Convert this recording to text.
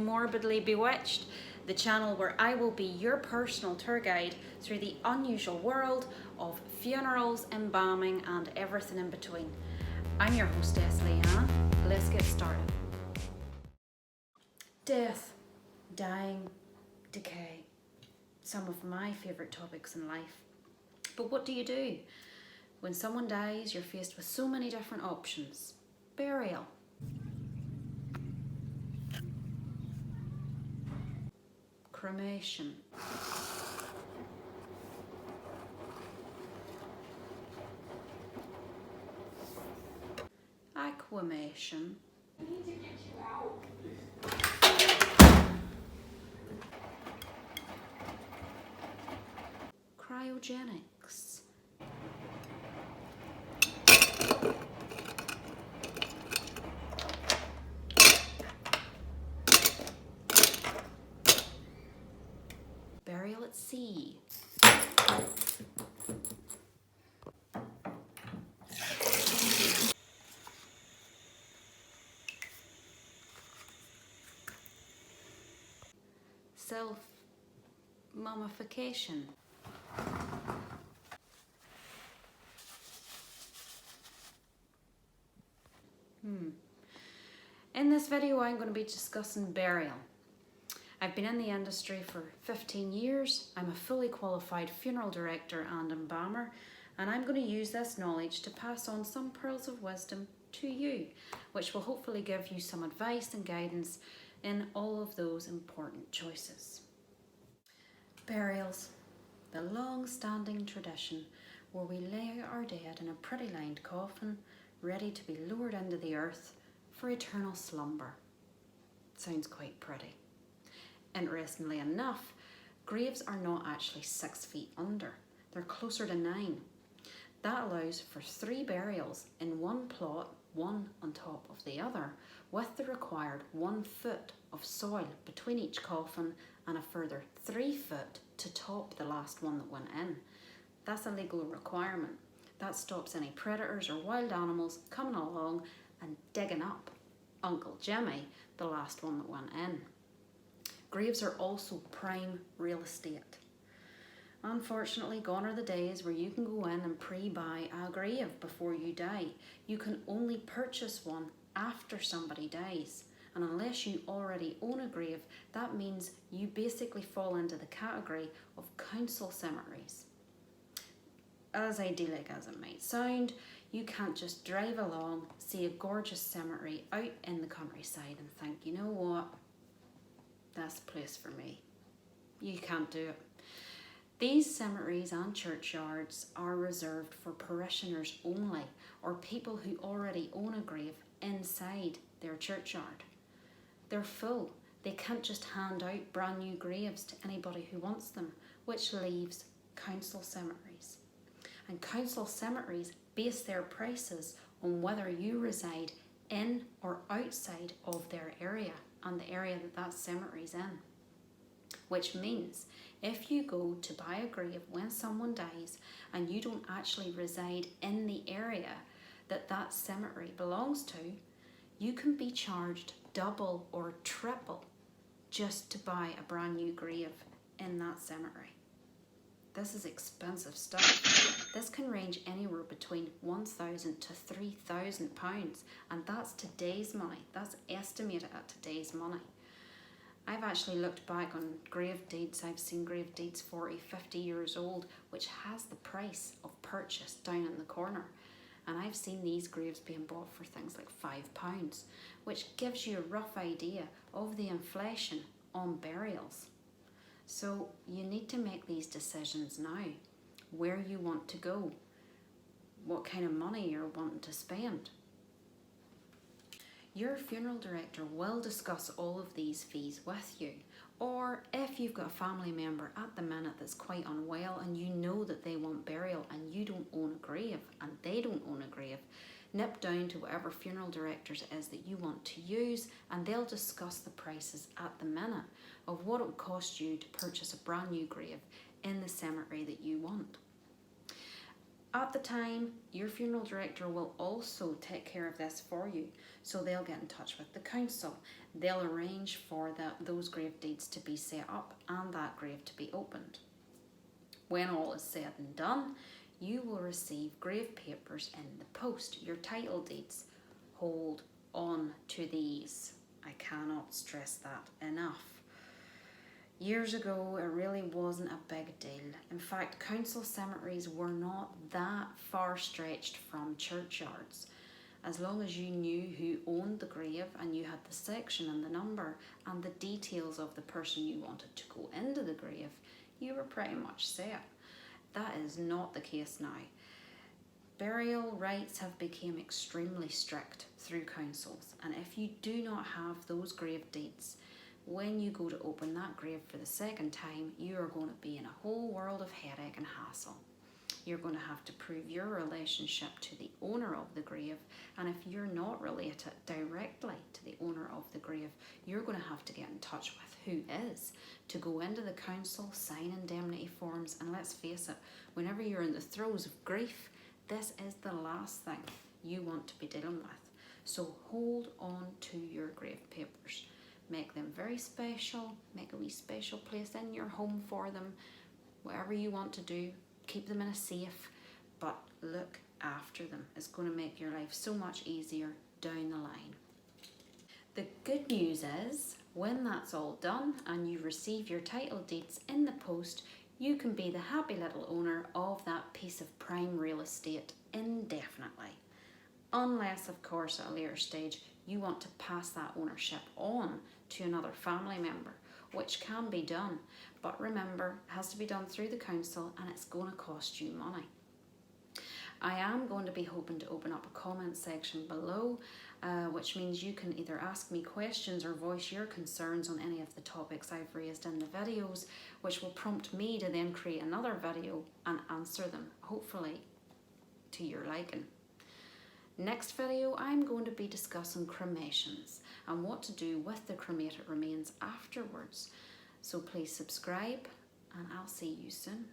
Morbidly Bewitched, the channel where I will be your personal tour guide through the unusual world of funerals, embalming and everything in between. I'm your hostess Leanne. Let's get started. Death, dying, decay. Some of my favourite topics in life. But what do you do? When someone dies, you're faced with so many different options. Burial. Cremation. Aquamation. I need to get you out. Cryogenics. Burial at sea. Self-mummification. In this video I'm going to be discussing burial. I've been in the industry for 15 years. I'm a fully qualified funeral director and embalmer, and I'm going to use this knowledge to pass on some pearls of wisdom to you, which will hopefully give you some advice and guidance in all of those important choices. Burials, the long-standing tradition where we lay our dead in a pretty lined coffin, ready to be lowered into the earth for eternal slumber. Sounds quite pretty. Interestingly enough, graves are not actually 6 feet under. They're closer to 9. That allows for 3 burials in one plot, one on top of the other, with the required 1 foot of soil between each coffin and a further 3 foot to top the last one that went in. That's a legal requirement. That stops any predators or wild animals coming along and digging up Uncle Jimmy, the last one that went in. Graves are also prime real estate. Unfortunately, gone are the days where you can go in and pre-buy a grave before you die. You can only purchase one after somebody dies. And unless you already own a grave, that means you basically fall into the category of council cemeteries. As idyllic as it might sound, you can't just drive along, see a gorgeous cemetery out in the countryside and think, you know what, that's the place for me. You can't do it. These cemeteries and churchyards are reserved for parishioners only, or people who already own a grave inside their churchyard. They're full. They can't just hand out brand new graves to anybody who wants them, which leaves council cemeteries. And council cemeteries base their prices on whether you reside in or outside of their area and the area that cemetery's in. Which means if you go to buy a grave when someone dies and you don't actually reside in the area that cemetery belongs to, you can be charged double or triple just to buy a brand new grave in that cemetery. This is expensive stuff. This can range anywhere between £1,000 to £3,000, and that's today's money. That's estimated at today's money. I've actually looked back on grave deeds. I've seen grave deeds 40, 50 years old, which has the price of purchase down in the corner. And I've seen these graves being bought for things like £5, which gives you a rough idea of the inflation on burials. So you need to make these decisions now, where you want to go, what kind of money you're wanting to spend. Your funeral director will discuss all of these fees with you, or if you've got a family member at the minute that's quite unwell and you know that they want burial and you don't own a grave and they don't own a grave, nip down to whatever funeral directors it is that you want to use and they'll discuss the prices at the minute of what it would cost you to purchase a brand new grave in the cemetery that you want. At the time, your funeral director will also take care of this for you. So they'll get in touch with the council. They'll arrange for those grave deeds to be set up and that grave to be opened. When all is said and done, you will receive grave papers in the post, your title deeds. Hold on to these. I cannot stress that enough. Years ago, it really wasn't a big deal. In fact, council cemeteries were not that far stretched from churchyards. As long as you knew who owned the grave and you had the section and the number and the details of the person you wanted to go into the grave, you were pretty much set. That is not the case now. Burial rights have become extremely strict through councils, and if you do not have those grave deeds, when you go to open that grave for the second time, you are going to be in a whole world of headache and hassle. You're going to have to prove your relationship to the owner of the grave, and if you're not related directly to the owner of the grave, you're going to have to get in touch with who is to go into the council, sign indemnity forms, and let's face it, whenever you're in the throes of grief, this is the last thing you want to be dealing with. So hold on to your grave papers. Make them very special, make a wee special place in your home for them. Whatever you want to do, keep them in a safe, but look after them. It's going to make your life so much easier down the line. The good news is, when that's all done and you receive your title deeds in the post, you can be the happy little owner of that piece of prime real estate indefinitely. Unless, of course, at a later stage, you want to pass that ownership on to another family member, which can be done. But remember, it has to be done through the council and it's going to cost you money. I am going to be hoping to open up a comment section below, which means you can either ask me questions or voice your concerns on any of the topics I've raised in the videos, which will prompt me to then create another video and answer them, hopefully to your liking. Next video, I'm going to be discussing cremations and what to do with the cremated remains afterwards. So please subscribe and I'll see you soon.